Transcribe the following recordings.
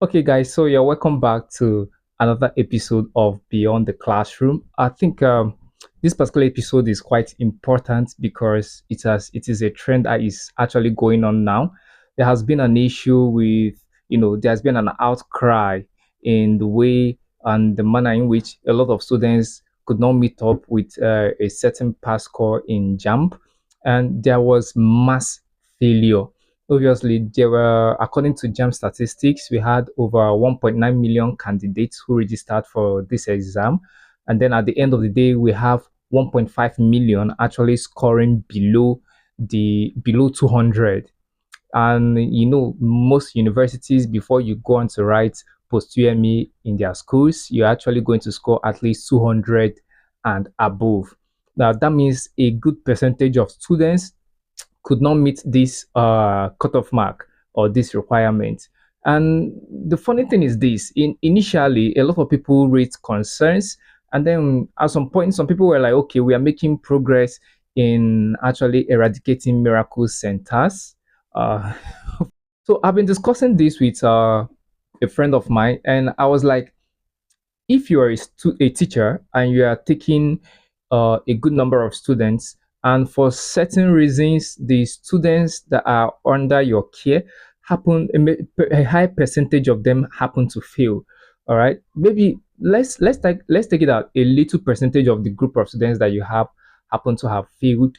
Okay, guys, so yeah, welcome back to another episode of Beyond the Classroom. I think this particular episode is quite important because it is a trend that is actually going on now. There has been an issue with there's been an outcry in the way and the manner in which a lot of students could not meet up with a certain pass score in JAMB, and there was mass failure. Obviously, there were, according to JAMB statistics, we had over 1.9 million candidates who registered for this exam. And then at the end of the day, we have 1.5 million actually scoring below 200. And most universities, before you go on to write post UME in their schools, you're actually going to score at least 200 and above. Now, that means a good percentage of students could not meet this cutoff mark or this requirement. And the funny thing is this: initially, a lot of people raised concerns, and then at some point, some people were like, "Okay, we are making progress in actually eradicating miracle centers." Uh, so I've been discussing this with a friend of mine, and I was like, if you are a teacher and you are taking a good number of students, and for certain reasons the students that are under your care happen a high percentage of them happen to fail, all right, maybe let's take it out, a little percentage of the group of students that you have happen to have failed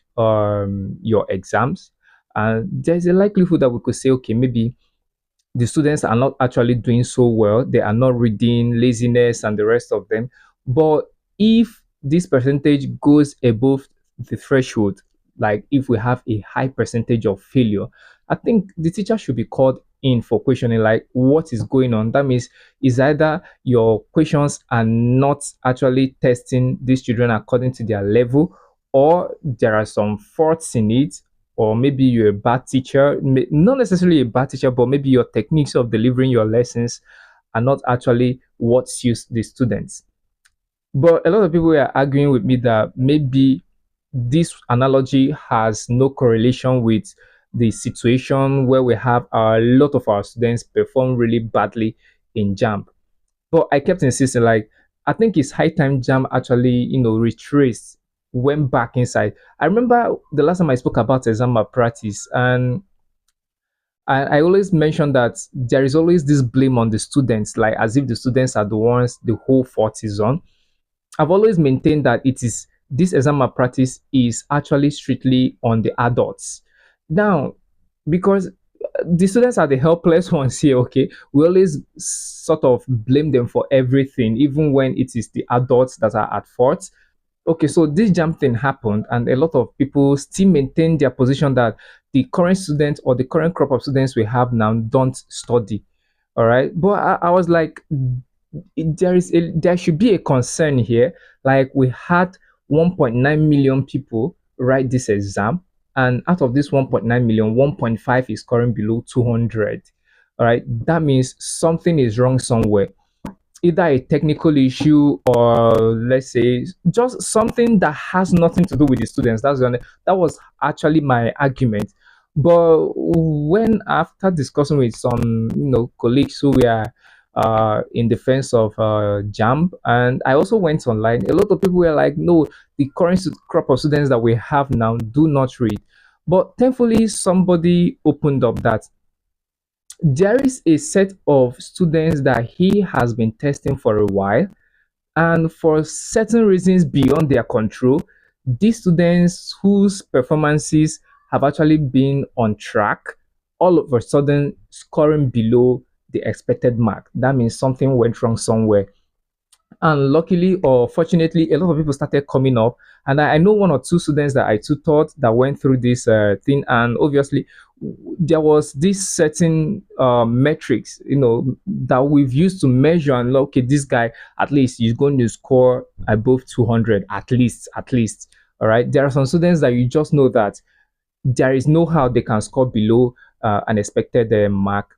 your exams, and there's a likelihood that we could say, okay, maybe the students are not actually doing so well. They are not reading, laziness, and the rest of them. But if this percentage goes above the threshold, like if we have a high percentage of failure, I think the teacher should be called in for questioning, like what is going on. That means is either your questions are not actually testing these children according to their level, or there are some faults in it, or maybe you're a bad teacher, not necessarily a bad teacher, but maybe your techniques of delivering your lessons are not actually what suits the students. But a lot of people are arguing with me that maybe this analogy has no correlation with the situation where we have a lot of our students perform really badly in JAMB. But I kept insisting, like, I think it's high time JAM actually, retraced, went back inside. I remember the last time I spoke about exam malpractice, and I always mention that there is always this blame on the students, like as if the students are the ones the whole fault is on. I've always maintained that it is this exam malpractice is actually strictly on the adults. Now, because the students are the helpless ones here, okay? We always sort of blame them for everything, even when it is the adults that are at fault. Okay, so this jump thing happened, and a lot of people still maintain their position that the current students or the current crop of students we have now don't study. All right, but I was like, there should be a concern here. Like, we had 1.9 million people write this exam, and out of this 1.9 million, 1.5 is scoring below 200. All right, that means something is wrong somewhere, either a technical issue, or let's say just something that has nothing to do with the students. That was actually my argument. But when, after discussing with some colleagues who were in defense of JAMB, and I also went online, a lot of people were like, no, the current crop of students that we have now do not read. But thankfully somebody opened up that there is a set of students that he has been testing for a while, and for certain reasons beyond their control, these students whose performances have actually been on track, all of a sudden scoring below the expected mark. That means something went wrong somewhere. And luckily or fortunately, a lot of people started coming up. And I know one or two students that I tutored that went through this thing. And obviously, there was this certain metrics, that we've used to measure and look, okay, this guy at least is going to score above 200, at least. All right. There are some students that you just know that there is no how they can score below an expected mark.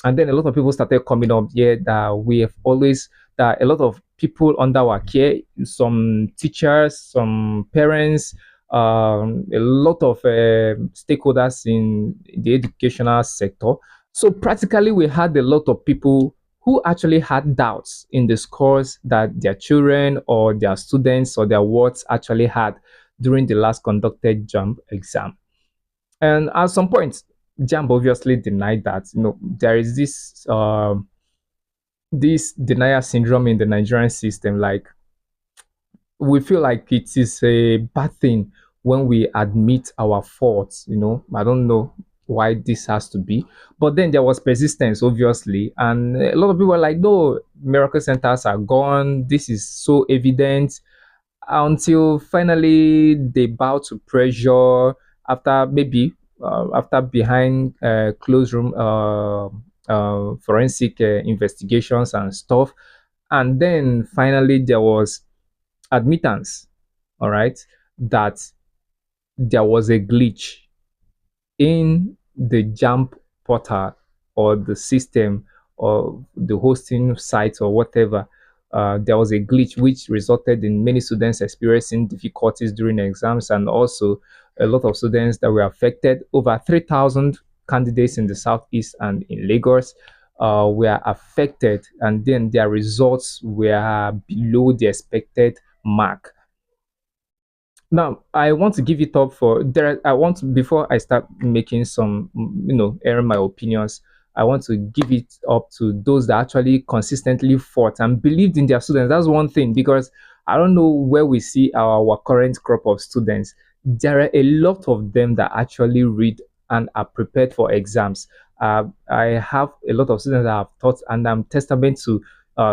And then a lot of people started coming up here that we have always, that a lot of people under our care, some teachers, some parents, a lot of stakeholders in the educational sector, So practically, we had a lot of people who actually had doubts in the scores that their children or their students or their wards actually had during the last conducted JAMB exam. And at some point, JAMB obviously denied that. There is this denial syndrome in the Nigerian system. Like, we feel like it is a bad thing when we admit our faults. I don't know why this has to be, but then there was persistence, obviously, and a lot of people were like, no, miracle centers are gone, this is so evident, until finally they bow to pressure after maybe after behind closed room forensic investigations and stuff. And then finally there was admittance, all right, that there was a glitch in the JAMP portal or the system or the hosting site or whatever. There was a glitch which resulted in many students experiencing difficulties during exams, and also a lot of students that were affected. Over 3,000 candidates in the southeast and in Lagos were affected, and then their results were below the expected mark. Now, I want to give it up for there. I want to, before I start making some, airing my opinions, I want to give it up to those that actually consistently fought and believed in their students. That's one thing, because I don't know where we see our current crop of students. There are a lot of them that actually read and are prepared for exams. I have a lot of students that have taught, and I'm testament to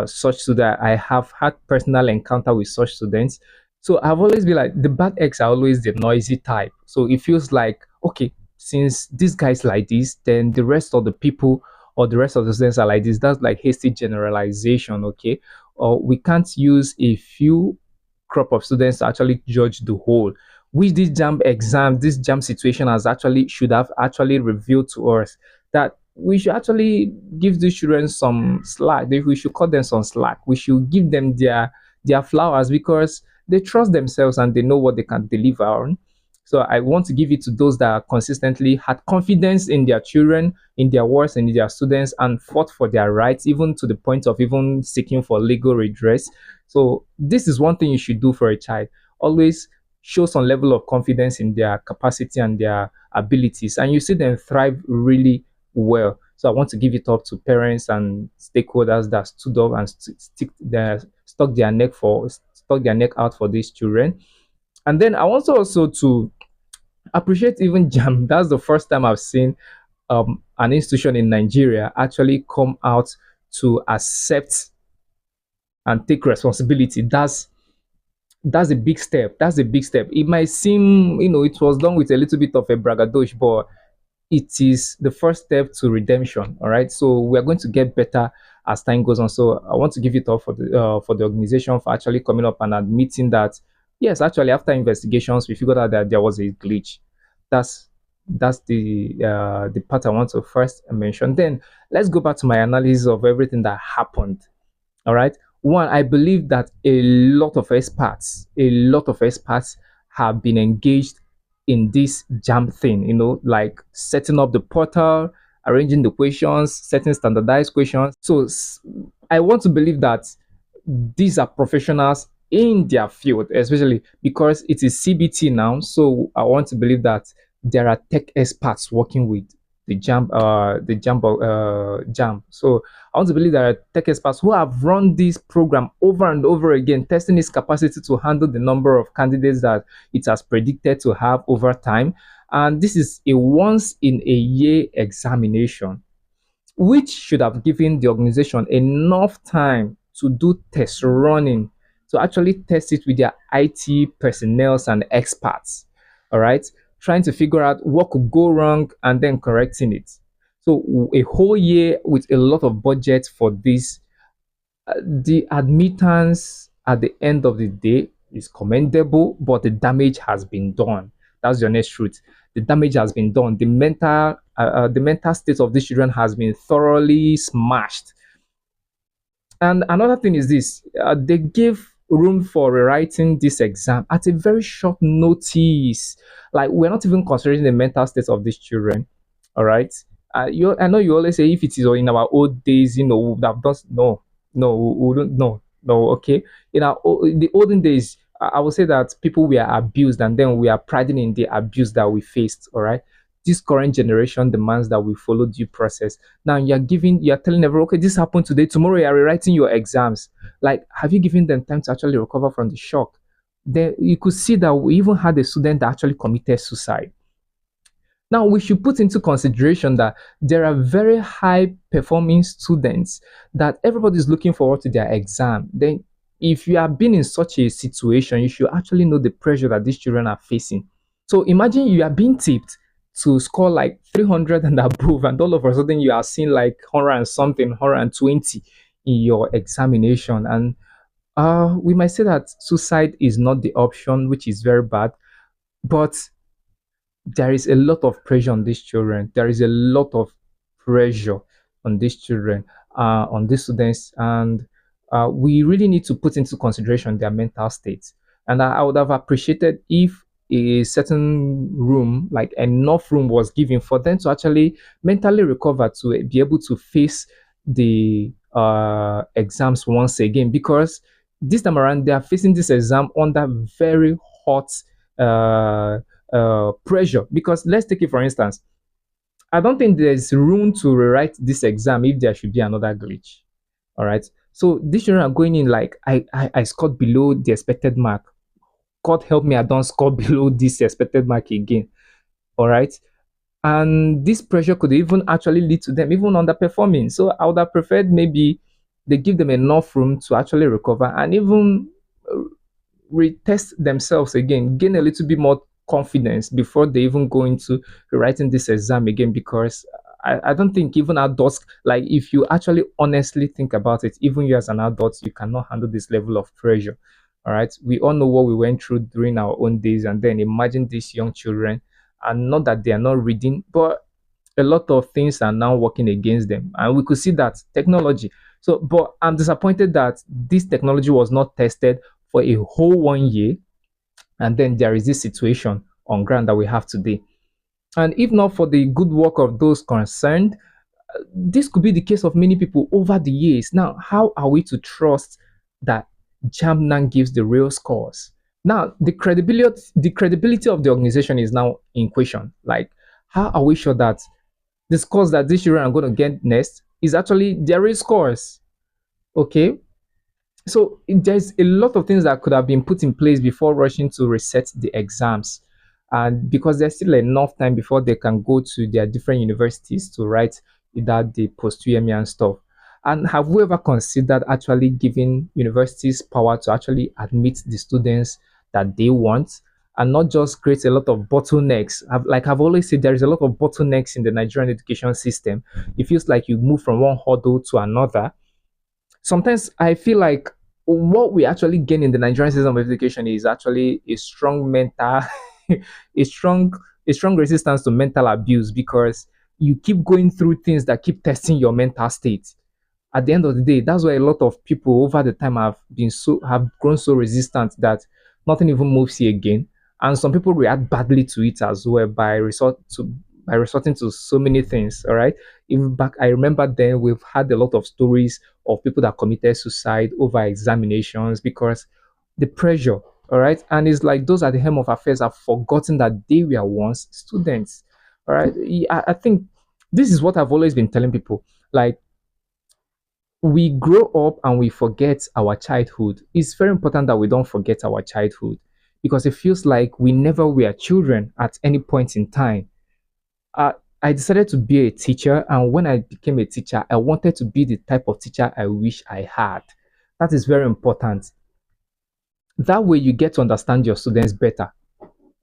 such students. I have had personal encounter with such students. So I've always been like, the bad eggs are always the noisy type. So it feels like, okay, since this guy's like this, then the rest of the people or the rest of the students are like this. That's like hasty generalization, okay? Or we can't use a few crop of students to actually judge the whole. Which this jam situation has actually should have actually revealed to us that we should actually give these children some slack. We should cut them some slack. We should give them their flowers, because they trust themselves and they know what they can deliver on. So I want to give it to those that consistently had confidence in their children, in their words, and in their students, and fought for their rights, even to the point of even seeking for legal redress. So this is one thing you should do for a child. Always show some level of confidence in their capacity and their abilities, and you see them thrive really well. So I want to give it up to parents and stakeholders that stood up and stuck their neck out for these children. And then I want also to appreciate even JAM. That's the first time I've seen an institution in Nigeria actually come out to accept and take responsibility. That's a big step. That's a big step. It might seem, it was done with a little bit of a braggadocio, but it is the first step to redemption. All right, so we are going to get better as time goes on. So I want to give it up for the organization for actually coming up and admitting that yes, actually after investigations we figured out that there was a glitch. That's the part I want to first mention. Then let's go back to my analysis of everything that happened. All right. One, I believe that a lot of experts have been engaged in this jam thing, like setting up the portal, arranging the questions, setting standardized questions. So I want to believe that these are professionals in their field, especially because it is CBT now. So I want to believe that there are tech experts working with jam. So I want to believe there are tech experts who have run this program over and over again, testing its capacity to handle the number of candidates that it has predicted to have over time. And this is a once in a year examination, which should have given the organization enough time to do test running, to actually test it with their IT personnel and experts. All right, trying to figure out what could go wrong and then correcting it. So a whole year with a lot of budget for this. The admittance at the end of the day is commendable, but the damage has been done. That's the honest truth. The damage has been done. The mental state of these children has been thoroughly smashed. And another thing is this: they gave room for rewriting this exam at a very short notice. Like, we're not even considering the mental state of these children. All right. I know you always say if it is in our old days, we would have done no, we wouldn't, no, okay. In the olden days, I would say that people were abused, and then we are priding in the abuse that we faced. All right. This current generation demands that we follow due process. Now you're telling everyone, okay, this happened today. Tomorrow you're rewriting your exams. Like, have you given them time to actually recover from the shock? Then you could see that we even had a student that actually committed suicide. Now, we should put into consideration that there are very high performing students that everybody is looking forward to their exam. Then, if you have been in such a situation, you should actually know the pressure that these children are facing. So, imagine you are being tipped to score like 300 and above, and all of a sudden you are seeing like 100 and something, 120 in your examination. And we might say that suicide is not the option, which is very bad, but there is a lot of pressure on these children. There is a lot of pressure on these children, on these students, and we really need to put into consideration their mental states. And I would have appreciated if a certain room, like enough room, was given for them to actually mentally recover to be able to face the exams once again. Because this time around, they are facing this exam under very hot uh, pressure. Because let's take it for instance, I don't think there's room to rewrite this exam if there should be another glitch. All right. So these children are going in like I scored below the expected mark. God help me, I don't score below this expected mark again. All right. And this pressure could even actually lead to them even underperforming. So I would have preferred maybe they give them enough room to actually recover and even retest themselves again, gain a little bit more confidence before they even go into writing this exam again. Because I don't think even adults, like if you actually honestly think about it, even you as an adult, you cannot handle this level of pressure. All right. We all know what we went through during our own days. And then imagine these young children, and not that they are not reading, but a lot of things are now working against them. And we could see that technology. So, but I'm disappointed that this technology was not tested for a whole 1 year. And then there is this situation on ground that we have today. And if not for the good work of those concerned, this could be the case of many people over the years. Now, how are we to trust that JAMB now gives the real scores? Now, the credibility of the organization is now in question. Like, how are we sure that the scores that these children are going to get next is actually their real scores? Okay, so there's a lot of things that could have been put in place before rushing to reset the exams. And because there's still enough time before they can go to their different universities to write either the post UME and stuff. And have we ever considered actually giving universities power to actually admit the students that they want, and not just create a lot of bottlenecks? Like I've always said, there is a lot of bottlenecks in the Nigerian education system. It feels like you move from one hurdle to another. Sometimes I feel like what we actually gain in the Nigerian system of education is actually a strong mental, a strong, a strong resistance to mental abuse, because you keep going through things that keep testing your mental state. At the end of the day, that's why a lot of people over the time have grown so resistant that nothing even moves you again. And some people react badly to it as well by resorting to so many things. All right. Even back, I remember then we've had a lot of stories of people that committed suicide over examinations because the pressure. All right. And it's like those at the helm of affairs have forgotten that they were once students. All right. I think this is what I've always been telling people. Like, we grow up and we forget our childhood. It's very important that we don't forget our childhood, because it feels like we never were children at any point in time. uh, I decided to be a teacher, and when I became a teacher, I wanted to be the type of teacher I wish I had. That is very important. That way, you get to understand your students better.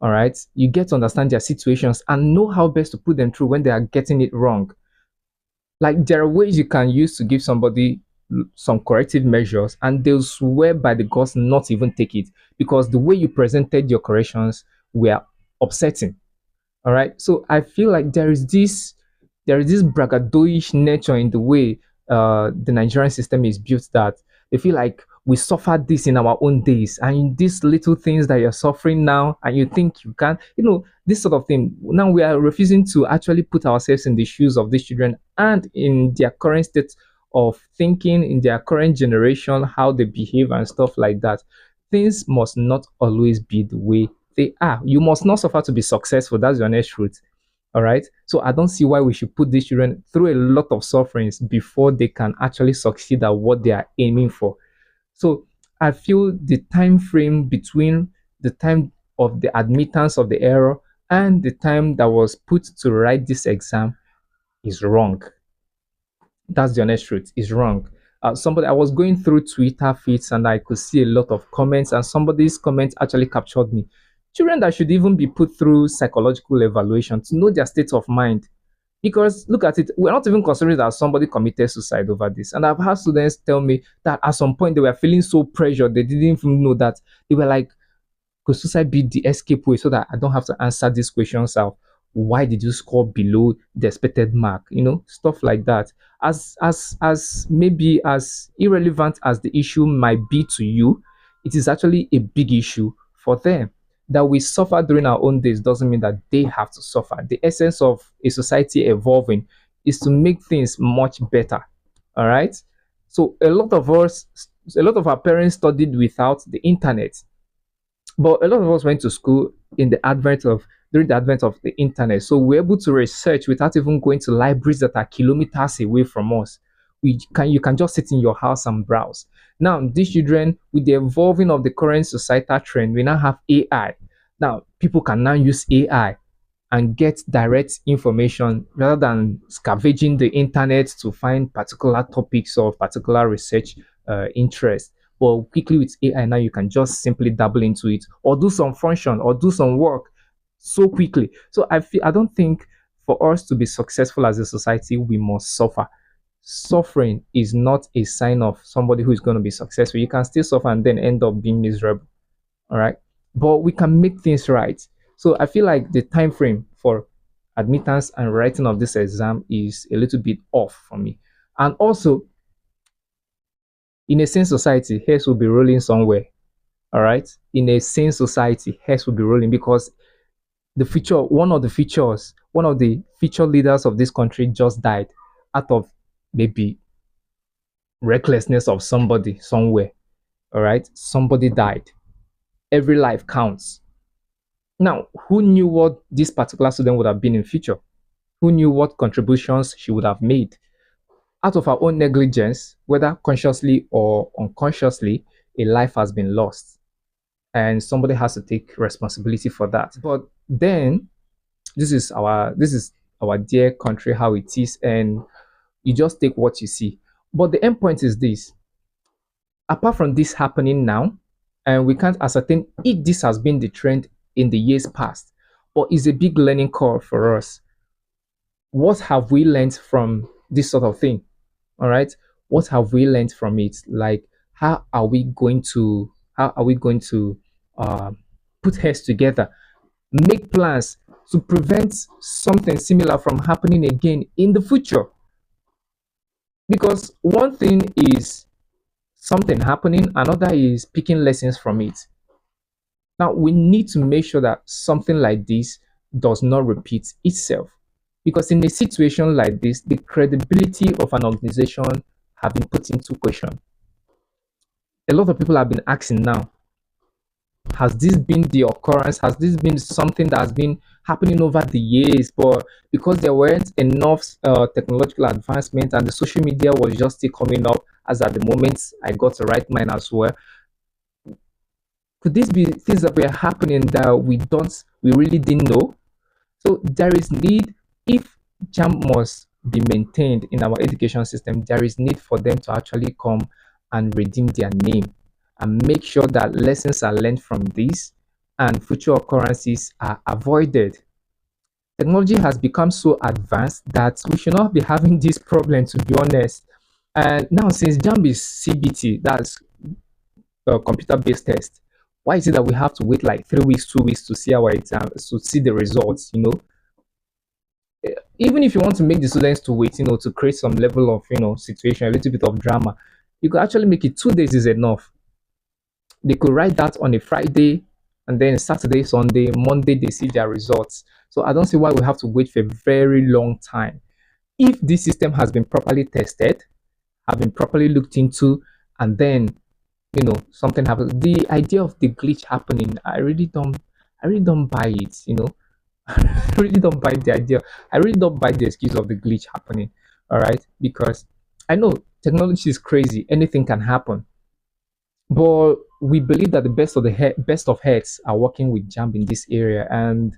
All right, you get to understand their situations and know how best to put them through when they are getting it wrong. Like, there are ways you can use to give somebody some corrective measures, and they'll swear by the gods not even take it, because the way you presented your corrections were upsetting. All right. So I feel like there is this braggadocious nature in the way the Nigerian system is built, that they feel like, we suffered this in our own days, and in these little things that you're suffering now, and you think you can, this sort of thing. Now we are refusing to actually put ourselves in the shoes of these children and in their current state of thinking, in their current generation, how they behave and stuff like that. Things must not always be the way they are. You must not suffer to be successful. That's your next truth. All right. So I don't see why we should put these children through a lot of sufferings before they can actually succeed at what they are aiming for. So I feel the time frame between the time of the admittance of the error and the time that was put to write this exam is wrong. That's the honest truth. Is wrong. Somebody, I was going through Twitter feeds and I could see a lot of comments, and somebody's comments actually captured me. Children that should even be put through psychological evaluation to know their state of mind. Because look at it, we're not even considering that somebody committed suicide over this. And I've had students tell me that at some point they were feeling so pressured, they didn't even know that. They were like, could suicide be the escape way so that I don't have to answer these questions out? Why did you score below the expected mark? Stuff like that. As maybe as irrelevant as the issue might be to you, it is actually a big issue for them. That we suffer during our own days doesn't mean that they have to suffer. The essence of a society evolving is to make things much better. All right. So a lot of our parents studied without the internet, but a lot of us went to school during the advent of the internet. So we're able to research without even going to libraries that are kilometers away from us. You can just sit in your house and browse. Now, these children, with the evolving of the current societal trend, we now have AI. Now, people can now use AI and get direct information rather than scavenging the internet to find particular topics or particular research interest. But quickly with AI now, you can just simply dabble into it or do some function or do some work so quickly. So I don't think for us to be successful as a society, we must suffer. Suffering is not a sign of somebody who is going to be successful. You can still suffer and then end up being miserable. All right. But we can make things right. So I feel like the time frame for admittance and writing of this exam is a little bit off for me. And also, in a sane society, heads will be rolling somewhere. All right. In a sane society, heads will be rolling because one of the feature leaders of this country just died out of maybe recklessness of somebody somewhere. All right. Somebody died. Every life counts. Now, who knew what this particular student would have been in future? Who knew what contributions she would have made? Out of our own negligence, whether consciously or unconsciously, a life has been lost. And somebody has to take responsibility for that. But then this is our dear country, how it is, and you just take what you see. But the end point is this: apart from this happening now, and we can't ascertain if this has been the trend in the years past, but it's a big learning curve for us. What have we learned from this sort of thing? All right, what have we learned from it? Like, how are we going to put heads together, make plans to prevent something similar from happening again in the future? Because one thing is something happening, another is picking lessons from it. Now, we need to make sure that something like this does not repeat itself. Because in a situation like this, the credibility of an organization have been put into question. A lot of people have been asking now, has this been the occurrence? Has this been something that has been happening over the years? But because there weren't enough technological advancement and the social media was just still coming up, as at the moment I got to write mine as well, could this be things that were happening that we really didn't know? So there is need, if JAMB must be maintained in our education system, there is need for them to actually come and redeem their name and make sure that lessons are learned from this and future occurrences are avoided. Technology has become so advanced that we should not be having this problem, to be honest. And now, since JAMB is CBT, that's a computer-based test, why is it that we have to wait like 3 weeks, 2 weeks to see our exams, to see the results? Even if you want to make the students to wait, to create some level of situation, a little bit of drama, You could actually make it 2 days is enough. They could write that on a Friday, and then Saturday, Sunday, Monday, they see their results. So I don't see why we have to wait for a very long time. If this system has been properly tested, have been properly looked into, and then something happens. The idea of the glitch happening, I really don't buy it. I really don't buy the idea. I really don't buy the excuse of the glitch happening. All right, because I know technology is crazy. Anything can happen, but we believe that the best of heads are working with JAMB in this area, and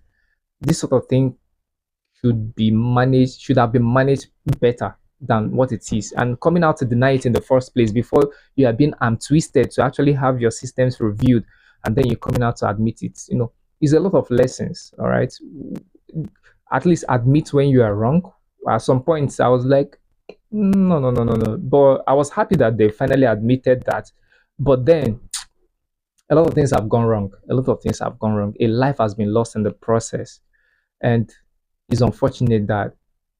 this sort of thing should have been managed better than what it is. And coming out to deny it in the first place before you have been arm twisted to actually have your systems reviewed, and then you're coming out to admit it, is a lot of lessons. All right, at least admit when you are wrong. At some points, I was like, no, no, no, no, no. But I was happy that they finally admitted that. But then a lot of things have gone wrong. A lot of things have gone wrong. A life has been lost in the process. And it's unfortunate that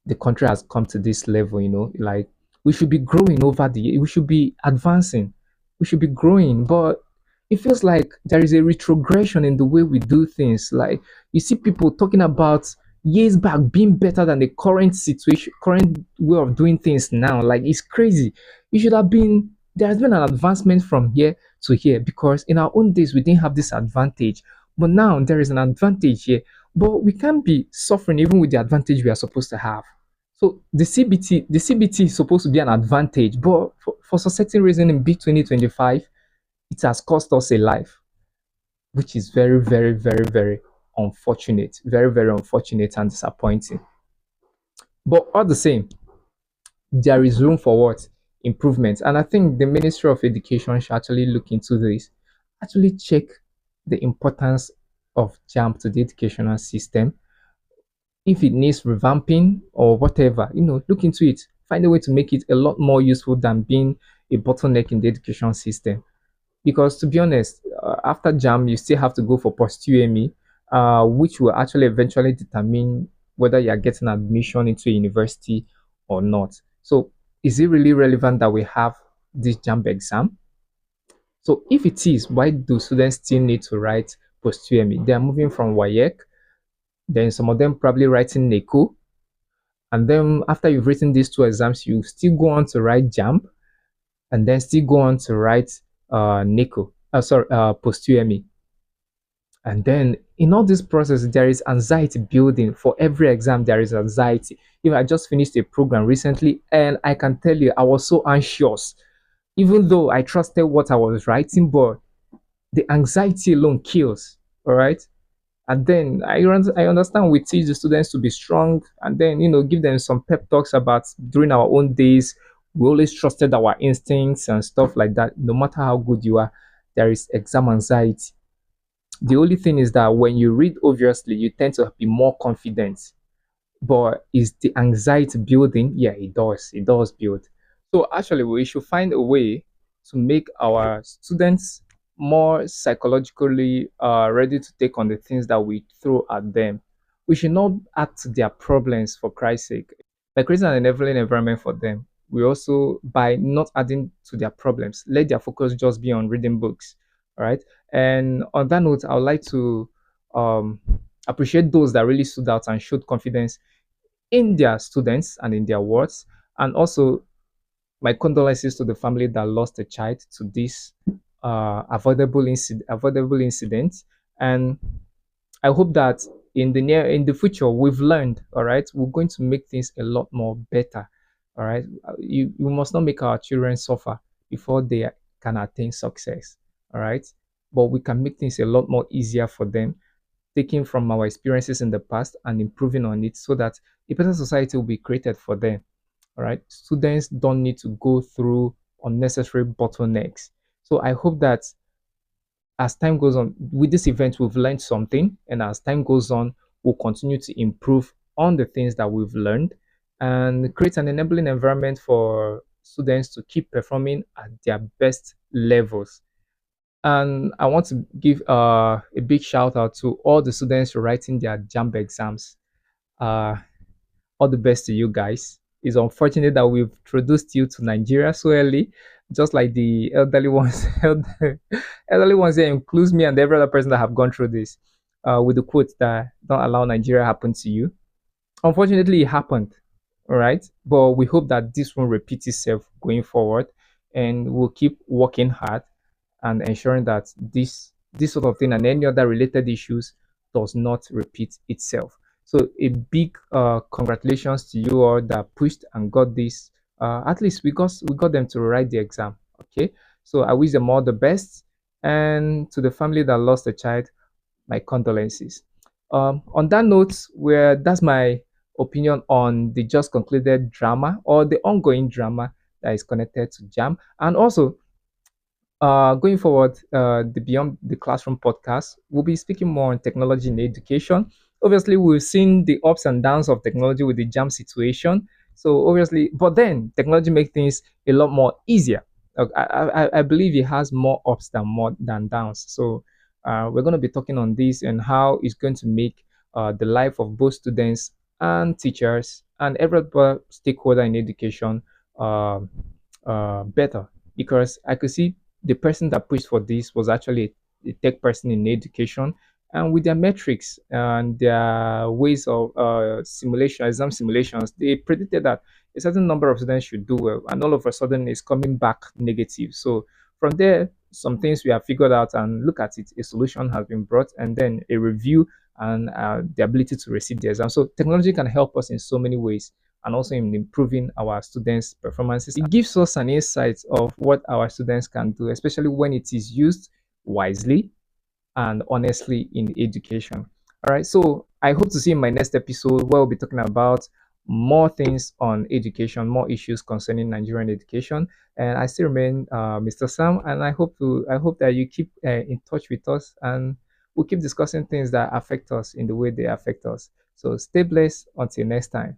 the country has come to this level, like we should be growing over the year, we should be advancing, we should be growing, but it feels like there is a retrogression in the way we do things. Like you see people talking about years back being better than the current situation, current way of doing things now. Like it's crazy. It should have been There has been an advancement from here to here, because in our own days we didn't have this advantage, but now there is an advantage here, but we can't be suffering even with the advantage we are supposed to have. So the CBT is supposed to be an advantage, but for some certain reason in big 2025, it has cost us a life, which is very, very, very, very unfortunate, very, very unfortunate and disappointing. But all the same, there is room for what? Improvement. And I think the Ministry of Education should actually look into this, actually check the importance of JAMB to the educational system. If it needs revamping or whatever, look into it. Find a way to make it a lot more useful than being a bottleneck in the education system. Because to be honest, after JAM, you still have to go for post UME, which will actually eventually determine whether you are getting admission into a university or not. So, is it really relevant that we have this JAMB exam? So, if it is, why do students still need to write post UME? They are moving from WAEC, then some of them probably writing NECO, and then after you've written these two exams, you still go on to write JAMB, and then still go on to write NECO, post UME. And then in all this process, there is anxiety building. For every exam, there is anxiety. I just finished a program recently, and I can tell you, I was so anxious, even though I trusted what I was writing, but the anxiety alone kills. All right. And then I understand we teach the students to be strong, and then give them some pep talks about during our own days. We always trusted our instincts and stuff like that. No matter how good you are, there is exam anxiety. The only thing is that when you read, obviously, you tend to be more confident. But is the anxiety building? Yeah, it does. It does build. So actually, we should find a way to make our students more psychologically ready to take on the things that we throw at them. We should not add to their problems, for Christ's sake. By creating an enabling environment for them, we also, by not adding to their problems, let their focus just be on reading books. All right. And on that note, I would like to um, appreciate those that really stood out and showed confidence in their students and in their words. And also, my condolences to the family that lost a child to this avoidable incident. And I hope that in the future we've learned. All right, we're going to make things a lot more better. All right, you must not make our children suffer before they can attain success. All right, but we can make things a lot more easier for them, taking from our experiences in the past and improving on it, so that a better society will be created for them. All right, students don't need to go through unnecessary bottlenecks. So I hope that as time goes on with this event, we've learned something, and as time goes on, we'll continue to improve on the things that we've learned and create an enabling environment for students to keep performing at their best levels. And I want to give a big shout out to all the students writing their JAMB exams. Uh, all the best to you guys. It's unfortunate that we've introduced you to Nigeria so early, just like the elderly ones, elderly ones here includes me and every other person that have gone through this, with the quote that don't allow Nigeria happen to you. Unfortunately, it happened, all right? But we hope that this won't repeat itself going forward, and we'll keep working hard and ensuring that this sort of thing and any other related issues does not repeat itself. So a big congratulations to you all that pushed and got this. At least we got them to write the exam. Okay, so I wish them all the best, and to the family that lost a child, my condolences. On that note, where that's my opinion on the just concluded drama or the ongoing drama that is connected to JAM, and also going forward, the Beyond the Classroom podcast, we'll be speaking more on technology in education. Obviously, we've seen the ups and downs of technology with the jam situation. So obviously, but then technology makes things a lot more easier. I believe it has more ups than more than downs. So we're going to be talking on this and how it's going to make the life of both students and teachers and every other stakeholder in education better. Because I could see the person that pushed for this was actually a tech person in education, and with their metrics and their ways of simulation exam simulations, they predicted that a certain number of students should do well, and all of a sudden it's coming back negative. So from there, some things we have figured out, and look at it, a solution has been brought, and then a review and the ability to receive the exam. So technology can help us in so many ways, and also in improving our students' performances. It gives us an insight of what our students can do, especially when it is used wisely and honestly in education. All right, so I hope to see you in my next episode where we'll be talking about more things on education, more issues concerning Nigerian education. And I still remain Mr. Sam, and I hope that you keep in touch with us, and we'll keep discussing things that affect us in the way they affect us. So stay blessed until next time.